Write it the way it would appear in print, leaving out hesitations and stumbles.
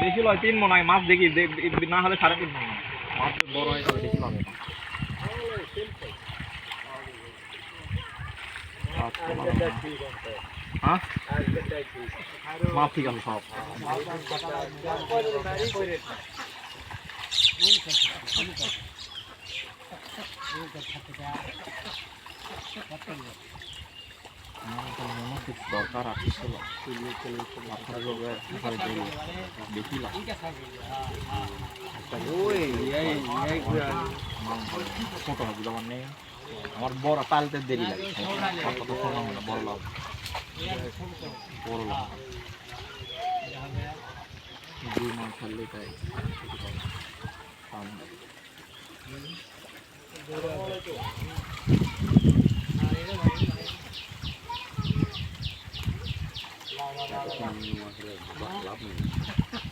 বেশি লয় 3 মণ হয় মাছ দেখি না হলে 3.5 মণ মাছ বড় হয় তাহলে বেশি লাগে হ্যাঁ মাছ ঠিক আছে সব দরকার আসছিল দেখি ছোট হবে আমার নেই আমার বড় পালতে দেরি লাগে বড় লাভ বড় লাভ 2 মাস ছাড়লে তাই লাভ নেই